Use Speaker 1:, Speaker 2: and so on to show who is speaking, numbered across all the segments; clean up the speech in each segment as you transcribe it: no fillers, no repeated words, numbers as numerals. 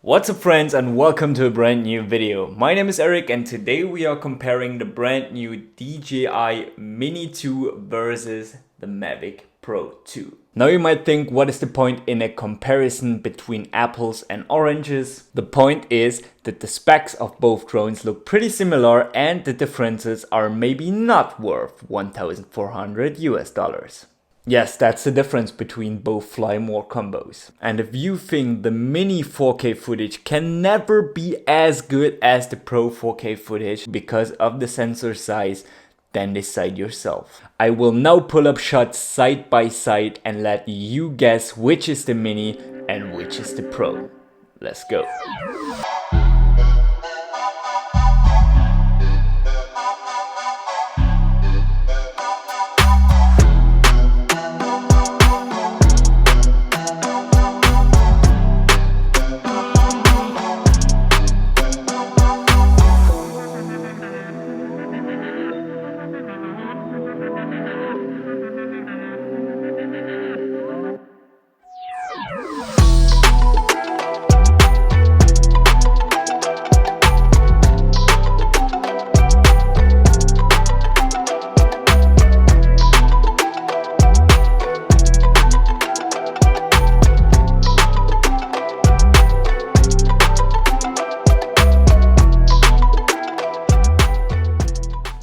Speaker 1: What's up friends and welcome to a brand new video. My name is Eric and today we are comparing the brand new DJI Mini 2 versus the Mavic Pro 2. Now you might think, what is the point in a comparison between apples and oranges? The point is that the specs of both drones look pretty similar and the differences are maybe not worth $1,400 US. Yes, that's the difference between both Fly More combos. And if you think the Mini 4K footage can never be as good as the Pro 4K footage because of the sensor size, then decide yourself. I will now pull up shots side by side and let you guess which is the Mini and which is the Pro. Let's go.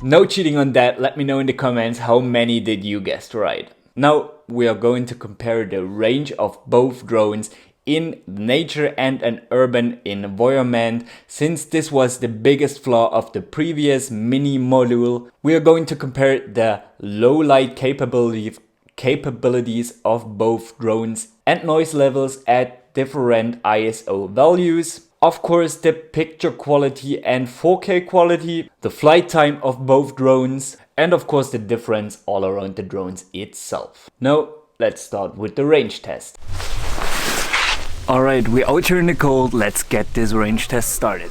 Speaker 1: No cheating on that, let me know in the comments how many did you guess right. Now we are going to compare the range of both drones in nature and an urban environment. Since this was the biggest flaw of the previous Mini module, we are going to compare the low light capabilities of both drones and noise levels at different ISO values. Of course, the picture quality and 4K quality, the flight time of both drones, and of course the difference all around the drones itself. Now, let's start with the range test. Alright, we're out here in the cold, let's get this range test started.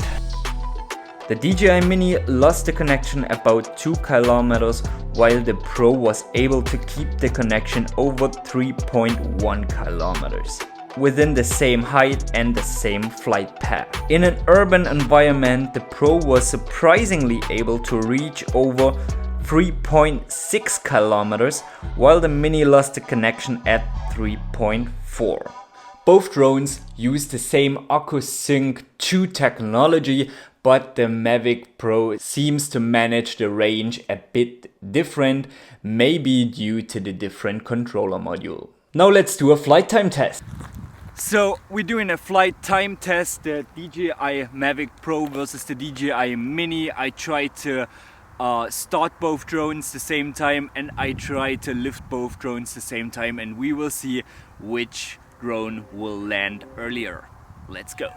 Speaker 1: The DJI Mini lost the connection about 2 kilometers, while the Pro was able to keep the connection over 3.1 kilometers. Within the same height and the same flight path. In an urban environment, the Pro was surprisingly able to reach over 3.6 kilometers, while the Mini lost the connection at 3.4. Both drones use the same OcuSync 2 technology, but the Mavic Pro seems to manage the range a bit different, maybe due to the different controller module. Now let's do a flight time test. So we're doing a flight time test, the DJI Mavic Pro versus the DJI Mini. I tried to start both drones the same time and I tried to lift both drones the same time, and we will see which drone will land earlier. Let's go.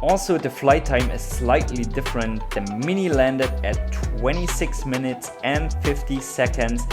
Speaker 1: Also, the flight time is slightly different. The Mini landed at 26 minutes and 50 seconds.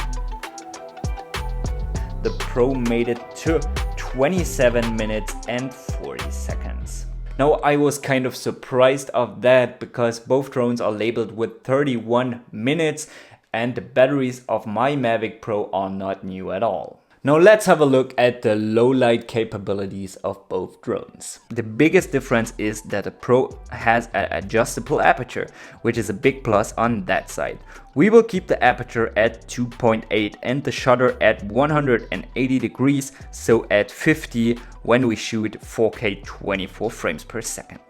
Speaker 1: The Pro made it to 27 minutes and 40 seconds. Now, I was kind of surprised of that because both drones are labeled with 31 minutes and the batteries of my Mavic Pro are not new at all. Now let's have a look at the low light capabilities of both drones. The biggest difference is that the Pro has an adjustable aperture, which is a big plus on that side. We will keep the aperture at 2.8 and the shutter at 180 degrees, so at 50 when we shoot 4K 24 frames per second.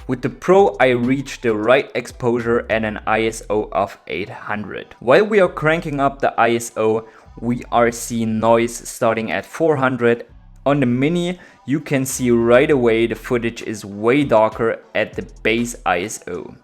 Speaker 1: With the Pro, I reached the right exposure and an ISO of 800. While we are cranking up the ISO, we are seeing noise starting at 400. On the Mini, you can see right away the footage is way darker at the base ISO.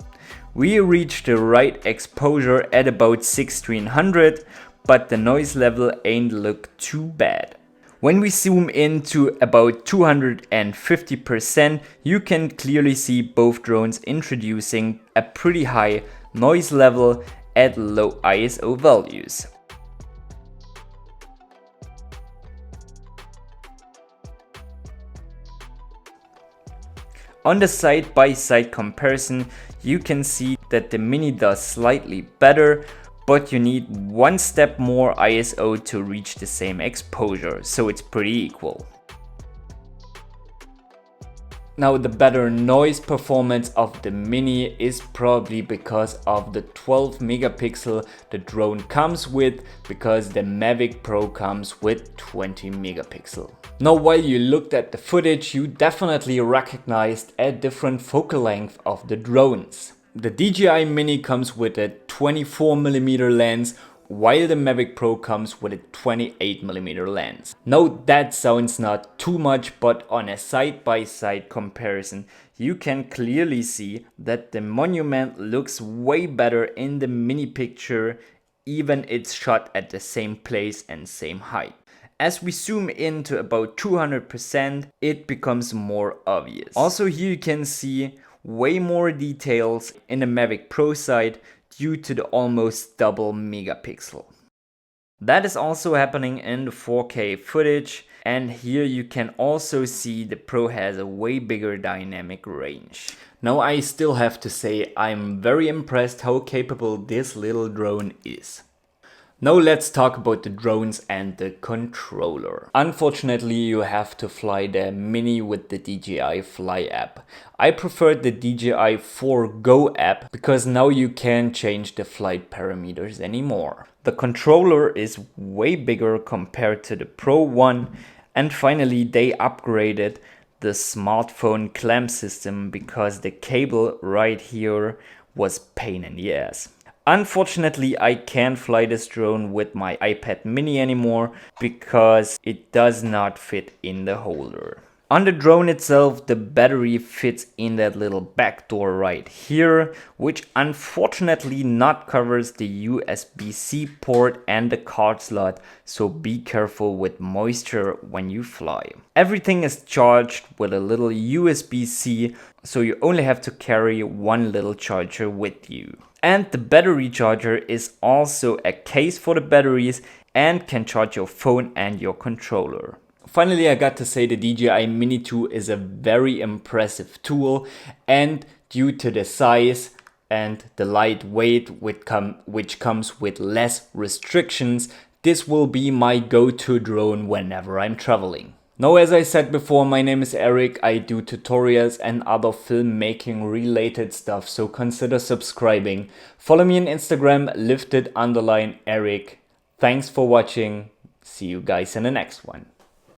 Speaker 1: We reached the right exposure at about 1600, but the noise level ain't look too bad. When we zoom in to about 250%, you can clearly see both drones introducing a pretty high noise level at low ISO values. On the side-by-side comparison, you can see that the Mini does slightly better. but you need one step more ISO to reach the same exposure, so it's pretty equal. Now, the better noise performance of the Mini is probably because of the 12 megapixel the drone comes with, because the Mavic Pro comes with 20 megapixel. Now, while you looked at the footage, you definitely recognized a different focal length of the drones. The Dji Mini comes with a 24mm lens, while the Mavic Pro comes with a 28mm lens. Now, that sounds not too much, but on a side-by-side comparison, you can clearly see that the Monument looks way better in the Mini picture, even it's shot at the same place and same height. As we zoom in to about 200%, it becomes more obvious. Also, here you can see way more details in the Mavic Pro side due to the almost double megapixel. That is also happening in the 4K footage, and here you can also see the Pro has a way bigger dynamic range. Now, I still have to say I'm very impressed how capable this little drone is. Now let's talk about the drones and the controller. Unfortunately, you have to fly the Mini with the DJI Fly app. I preferred the DJI 4 Go app because now you can't change the flight parameters anymore. The controller is way bigger compared to the Pro one, and finally they upgraded the smartphone clamp system because the cable right here was pain in the ass. Unfortunately, I can't fly this drone with my iPad mini anymore because it does not fit in the holder. On the drone itself, the battery fits in that little back door right here, which unfortunately not covers the USB-C port and the card slot, so be careful with moisture when you fly. Everything is charged with a little USB-C, so you only have to carry one little charger with you. And the battery charger is also a case for the batteries and can charge your phone and your controller. Finally, I got to say the DJI Mini 2 is a very impressive tool, and due to the size and the lightweight which comes with less restrictions, this will be my go-to drone whenever I'm traveling. Now, as I said before, my name is Eric. I do tutorials and other filmmaking related stuff, so consider subscribing. Follow me on Instagram, lifted_Eric. Thanks for watching. See you guys in the next one.